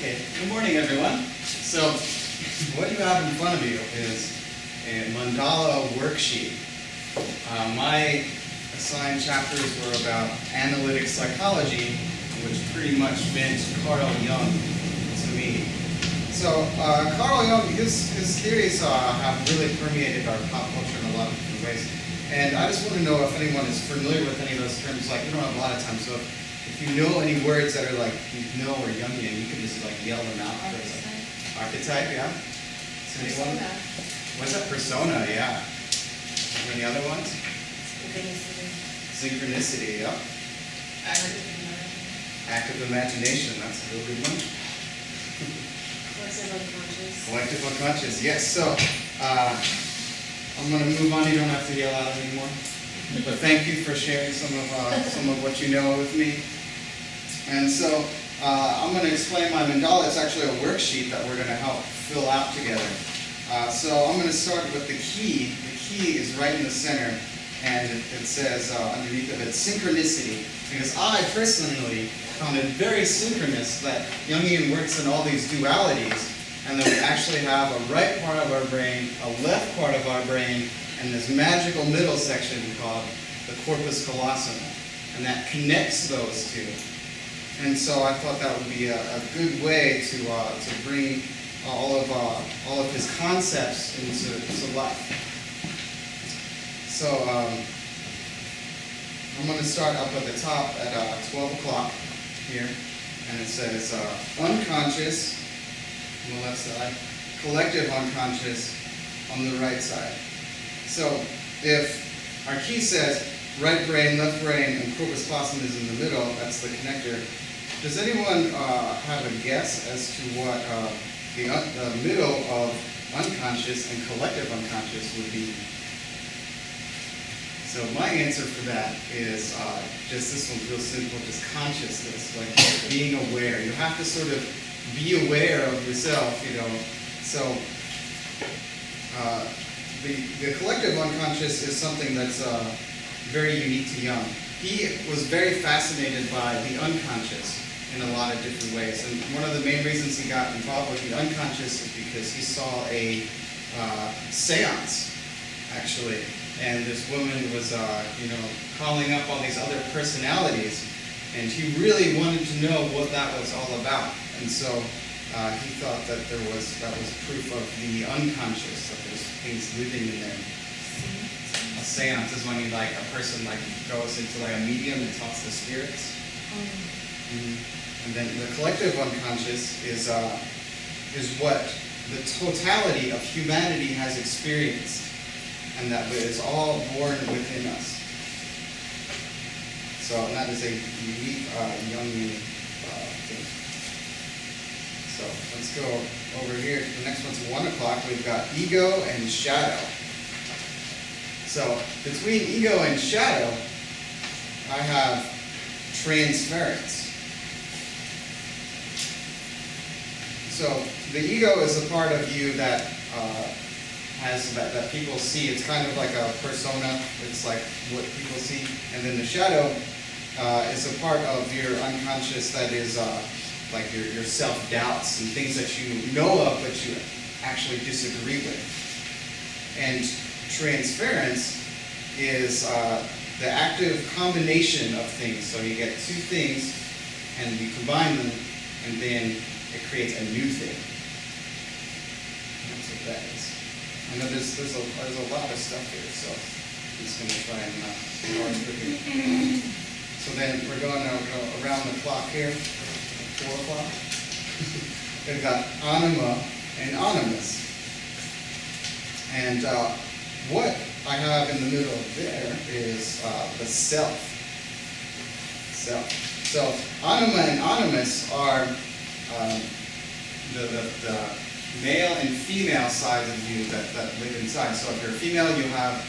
Okay, good morning everyone. So, what you have in front of you is a mandala worksheet. My assigned chapters were about analytic psychology, which pretty much meant Carl Jung to me. So, Carl Jung, his theories have really permeated our pop culture in a lot of different ways. And I just want to know if anyone is familiar with any of those terms. Like, we don't have a lot of time, so if you know any words that are like, you know, or Jungian, you can just like yell them out. Archetype, yeah? Is anyone? What's that? Persona, yeah. Any other ones? Synchronicity, yeah. Active imagination, that's a real good one. Collective unconscious, yes. So, I'm going to move on. You don't have to yell out anymore. But thank you for sharing some of what you know with me. And so, I'm going to explain my mandala. It's actually a worksheet that we're going to help fill out together. So I'm going to start with the key. The key is right in the center, and it says underneath of it, synchronicity. Because I personally found it very synchronous that Jungian works in all these dualities, and that we actually have a right part of our brain, a left part of our brain, and this magical middle section called the corpus callosum, and that connects those two. And so I thought that would be a good way to bring all of his concepts into life. So I'm going to start up at the top at 12 o'clock here, and it says unconscious on the left side, collective unconscious on the right side. So if our key says right brain, left brain, and corpus callosum is in the middle, that's the connector. Does anyone have a guess as to what the middle of unconscious and collective unconscious would be? So my answer for that is just this one's real simple, just consciousness, like being aware. You have to sort of be aware of yourself, you know. So the collective unconscious is something that's very unique to Jung. He was very fascinated by the unconscious in a lot of different ways. And one of the main reasons he got involved with the unconscious is because he saw a seance, actually. And this woman was, calling up all these other personalities. And he really wanted to know what that was all about. And so he thought that that was proof of the unconscious, that there's things living in there. A seance is when a person goes into a medium and talks to spirits. And then the collective unconscious is what the totality of humanity has experienced, and that is all born within us. So that is a unique Jungian thing. So let's go over here. The next one's 1 o'clock. We've got ego and shadow. So between ego and shadow, I have transference. So the ego is a part of you that that people see. It's kind of like a persona. It's like what people see. And then the shadow is a part of your unconscious that is like your self-doubts and things that you know of but you actually disagree with. And transference is the active combination of things. So you get two things and you combine them, and then it creates a new thing. That's what that is. I know there's a lot of stuff here, so I'm just going to try and go quickly. So then we're going to go around the clock here, 4 o'clock. We've got anima and animus. And what I have in the middle there is the self. Self. So anima and animus are the male and female sides of you that live inside. So if you're a female, you have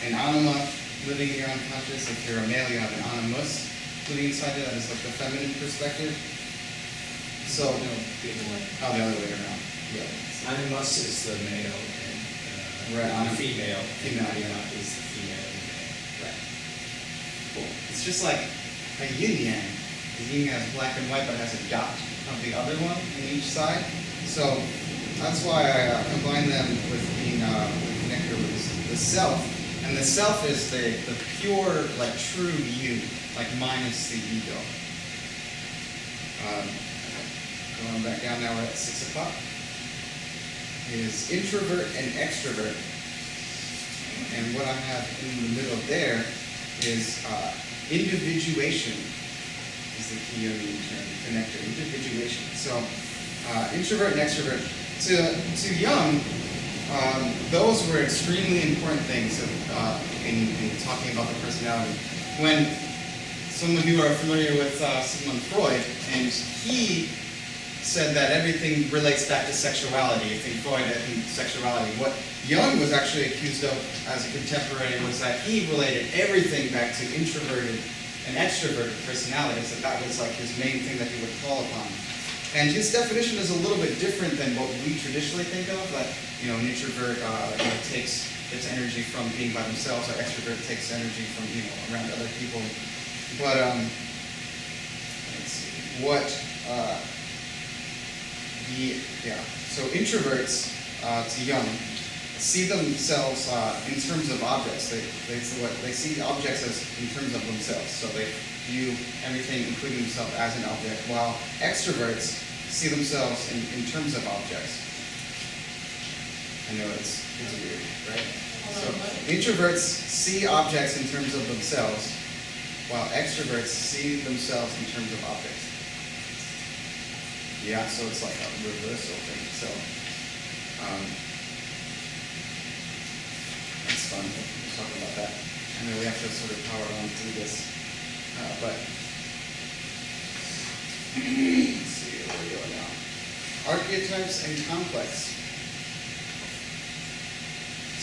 an anima living in your unconscious. If you're a male, you have an animus living inside you. That is like the feminine perspective. So, the other way around. Yeah. Animus is the male, and right. Female. Female, Anima is the female and male. Right. Cool. It's just like a yin yang. The yin has black and white, but has a dot of the other one in each side. So that's why I combine them with being connected with the self. And the self is the pure, like true you, like minus the ego. Going back down now, we're at 6 o'clock. Is introvert and extrovert. And what I have in the middle there is individuation is the key term, connector, individuation. So introvert and extrovert. To Jung, those were extremely important things in talking about the personality. When some of you are familiar with Sigmund Freud, and he said that everything relates back to sexuality. I think Freud and sexuality. What Jung was actually accused of as a contemporary was that he related everything back to introverted and extroverted personalities, that was like his main thing that he would call upon. And his definition is a little bit different than what we traditionally think of, that an introvert takes its energy from being by themselves, or extrovert takes energy from around other people. But let's see what so introverts to Jung see themselves in terms of objects. They see objects as in terms of themselves. So they view everything, including themselves, as an object, while extroverts see themselves in terms of objects. I know it's weird, right? So introverts see objects in terms of themselves, while extroverts see themselves in terms of objects. Yeah, so it's like a reversal thing. So that's fun. We'll talk about that. I know we have to sort of power on through this, but let's see where we go now. Archetypes and complex.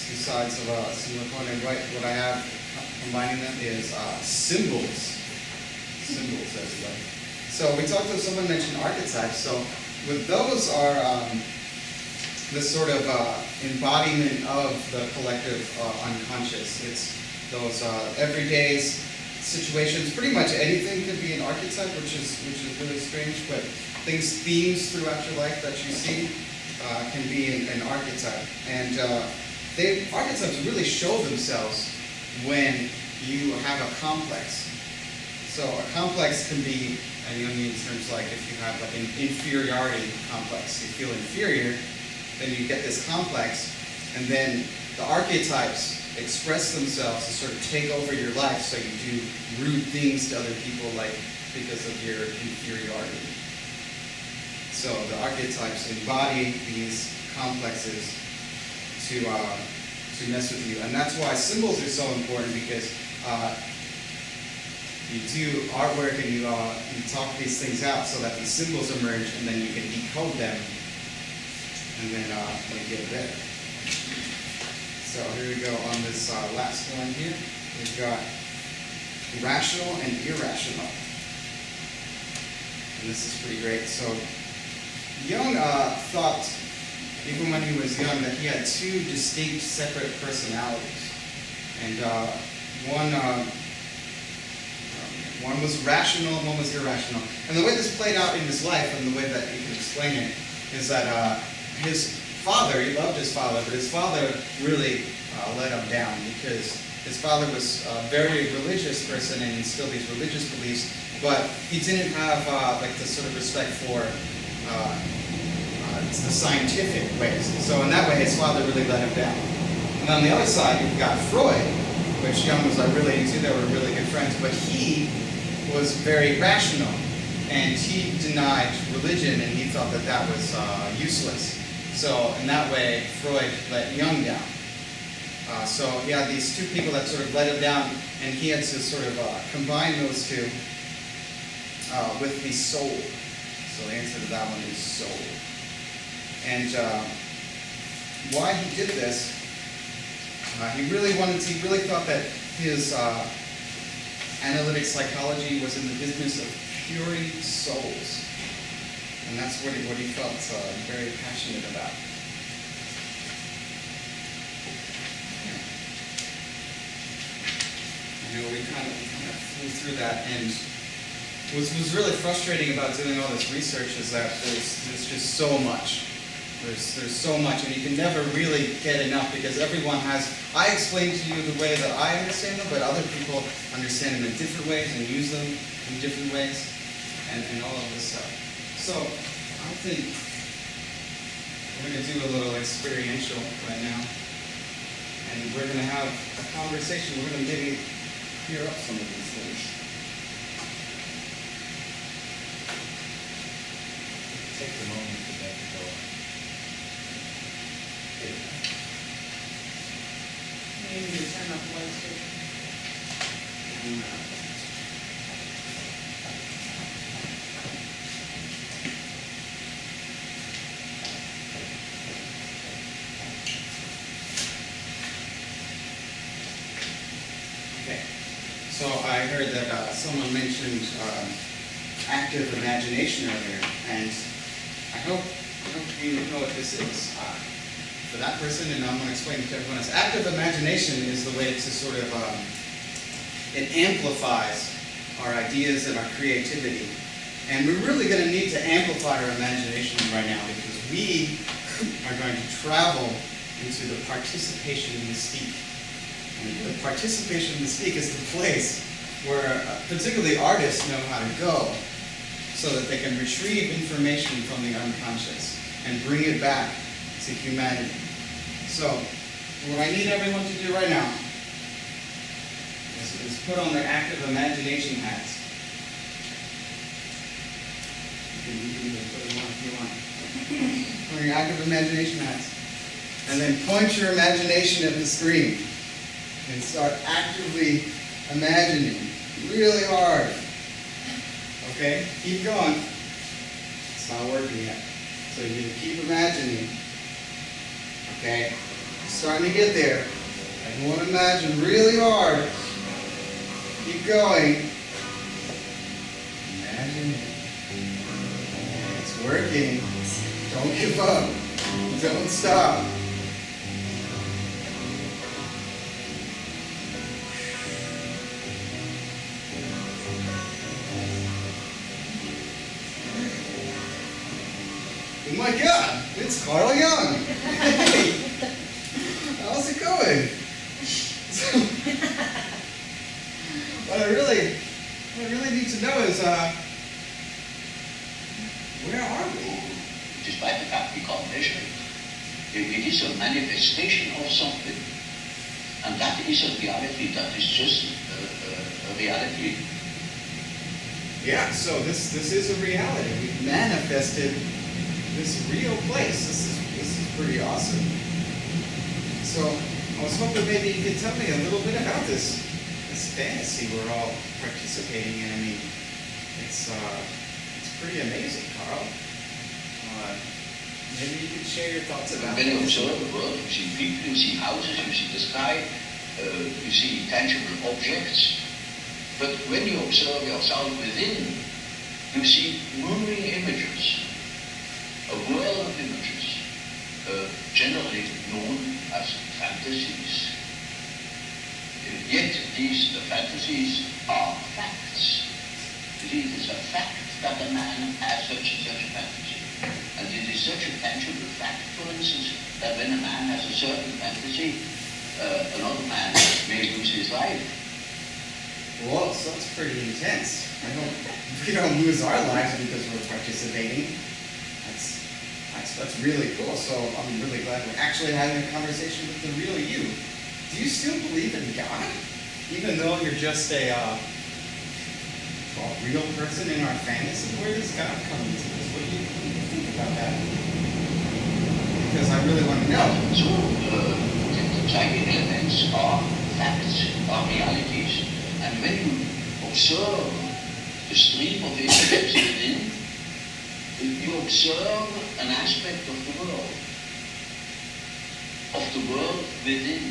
Two sides of a similar coin, and what I have combining them is symbols. Symbols, as well. So we talked to someone mentioned archetypes. So with those are the sort of embodiment of the collective unconscious. It's those everyday situations. Pretty much anything could be an archetype, which is really strange. But themes throughout your life that you see can be an archetype. And archetypes really show themselves when you have a complex. So a complex can be, in terms like if you have like an inferiority complex, you feel inferior, then you get this complex, and then the archetypes express themselves to sort of take over your life, so you do rude things to other people, like because of your inferiority. So the archetypes embody these complexes to mess with you, and that's why symbols are so important, because you do artwork and you talk these things out so that these symbols emerge, and then you can decode them, and then they get better. So here we go on this last one here. We've got rational and irrational. And this is pretty great. So Jung thought, even when he was young, that he had two distinct, separate personalities. And one was rational and one was irrational. And the way this played out in his life, and the way that he can explain it, is that his father, he loved his father, but his father really let him down, because his father was a very religious person and instilled these religious beliefs, but he didn't have like the sort of respect for the scientific ways. So in that way, his father really let him down. And on the other side, you've got Freud, which Jung was really into. They were really good friends, but he was very rational, and he denied religion, and he thought that that was useless. So in that way, Freud let Jung down. So he had these two people that sort of let him down, and he had to sort of combine those two with the soul. So the answer to that one is soul. And why he did this, he really thought that his analytic psychology was in the business of curing souls. And that's what he felt very passionate about. We kind of flew through that, and was really frustrating about doing all this research is that there's just so much. There's so much, and you can never really get enough because everyone has. I explain to you the way that I understand them, but other people understand them in different ways and use them in different ways, and all of this stuff. So I think we're going to do a little experiential right now, and we're going to have a conversation. We're going to maybe clear up some of these things. Take the moment for that to go on. Maybe you turn off the lights too. Okay, so I heard that someone mentioned active imagination earlier, and I hope you know what this is. For that person, and I'm going to explain it to everyone else. Active imagination is the way to sort of, it amplifies our ideas and our creativity. And we're really going to need to amplify our imagination right now because we are going to travel into the Participation Mystique. And the Participation Mystique is the place where particularly artists know how to go so that they can retrieve information from the unconscious and bring it back to humanity. So, what I need everyone to do right now is put on their active imagination hats. You can even put them on if you want. Put on your active imagination hats. And then point your imagination at the screen. And start actively imagining really hard. Okay? Keep going. It's not working yet. So you keep imagining. Okay? Starting to get there. Everyone imagine really hard. Keep going. Imagine it. It's working. Don't give up. Don't stop. Oh my God, it's Carl Jung. Hey, how's it going? What I really need to know is, where are we? Despite the fact we call measuring, it is a manifestation of something. And that is a reality, that is just a reality. Yeah, so this is a reality. We've manifested this real place. This is pretty awesome. So I was hoping maybe you could tell me a little bit about this fantasy we're all participating in. I mean, it's pretty amazing, Carl. Maybe you could share your thoughts about When you it. observe the world, you see people, you see houses, you see the sky, you see tangible objects. But when you observe yourself within, you see moving images, a world of images, generally known as fantasies. Yet these fantasies are facts. It is a fact that a man has such and such a fantasy. And it is such a tangible fact, for instance, that when a man has a certain fantasy, another man may lose his life. Whoa, so that's pretty intense. We don't lose our lives because we're participating. That's really cool. So I'm really glad we're actually having a conversation with the real you. Do you still believe in God? Even though you're just a real person in our fantasy? Where does God come into this? What do you think about that? Because I really want to know. So, the psychic elements are facts, are realities. And when you observe the stream of images within, you observe an aspect of the world within.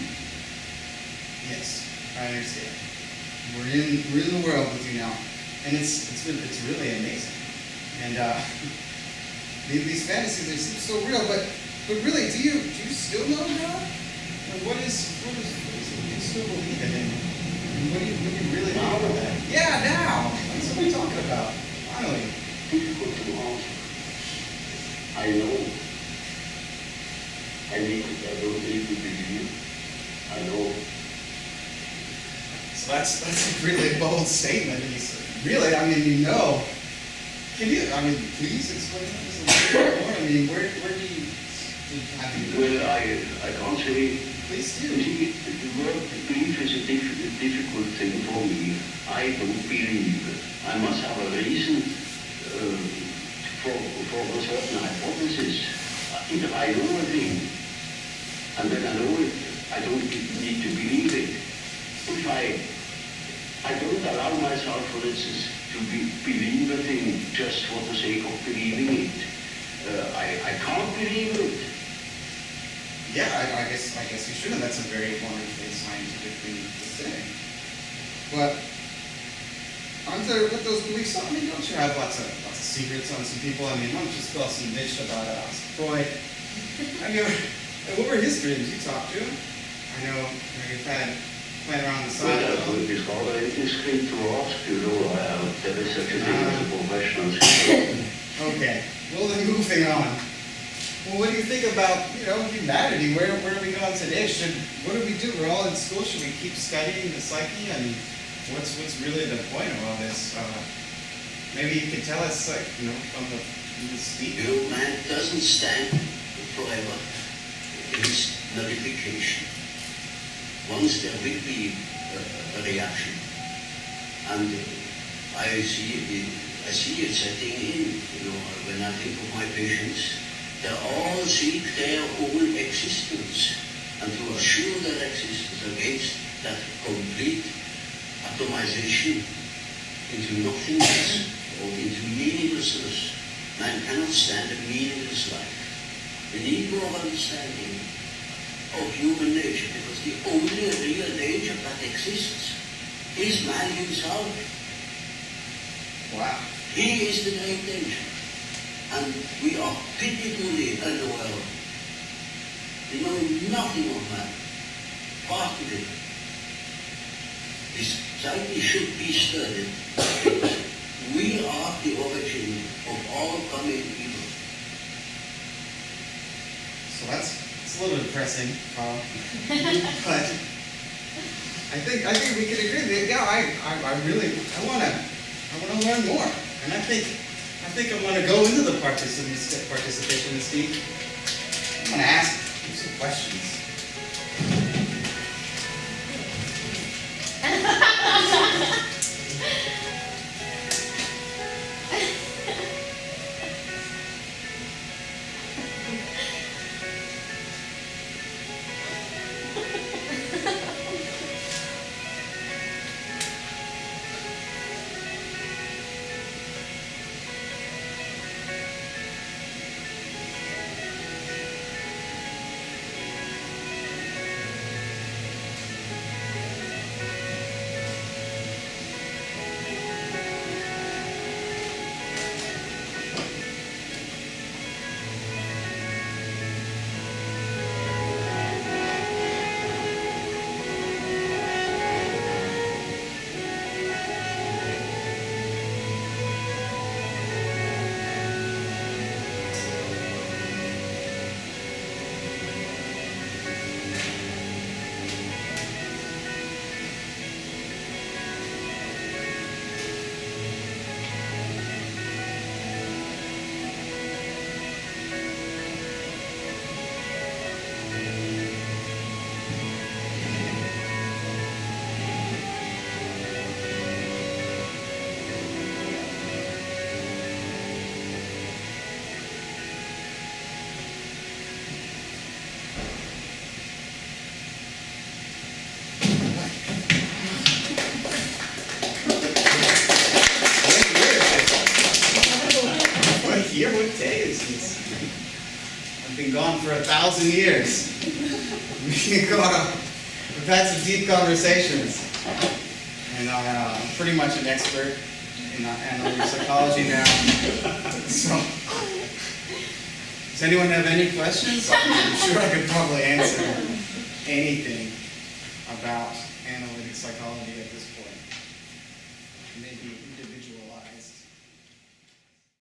Yes, I understand. We're in the world with you now, and it's really amazing. And these fantasies, they seem so real, but really, do you still know God? Like, what is it you still believe in? And what do you really know about that? Yeah, now. That's what are we talking about? Finally. Difficult to answer. I know. I don't need to believe. I know. So that's a really bold statement. Really, I mean, you know. Can you, I mean, please explain that just a little bit more? I mean, where do you have you? Well, I can't say. Please You do. see, the word belief is a difficult thing for me. I don't believe. I must have a reason for a certain hypothesis. If I know a thing, and then I know it, I don't need to believe it. If I don't allow myself, for instance, to believe a thing just for the sake of believing it. I can't believe it. Yeah, I guess you shouldn't. That's a very wonderfully scientific thing to say. But aren't there with those beliefs? I mean, don't you have lots of secrets on some people? I mean, why don't you spill some dish about Freud? Have you ever? What were his dreams? You talked to him? I know you've had playing around the side. Well, it's rather indiscreet to ask, you know, there is such a thing as a professional skill. Okay. Well, then moving on. Well, what do you think about, humanity? Where are we going today? What do we do? We're all in school. Should we keep studying the psyche? And what's really the point of all this? Maybe you could tell us, from the Mystique. Man doesn't stand forever in his nullification. Once there will be a reaction, and I see it setting in. When I think of my patients, they all seek their own existence, and to assure their existence against that complete atomization into nothingness or into meaninglessness. Man cannot stand a meaningless life. We need more understanding of human nature, because the only real danger that exists is man himself. Wow. He is the great danger. And we are pitifully unaware. We know nothing of man. Part of it. This psyche should be studied. We are the origin of all coming evil. So it's a little depressing, Carl. But I think we could agree that I want to learn more, and I think I want to go into the participation mystique. I want to ask you some questions. What day is this? I've been gone for 1,000 years. We've had some deep conversations. And I'm pretty much an expert in analytic psychology now. So, does anyone have any questions? I'm sure I could probably answer anything about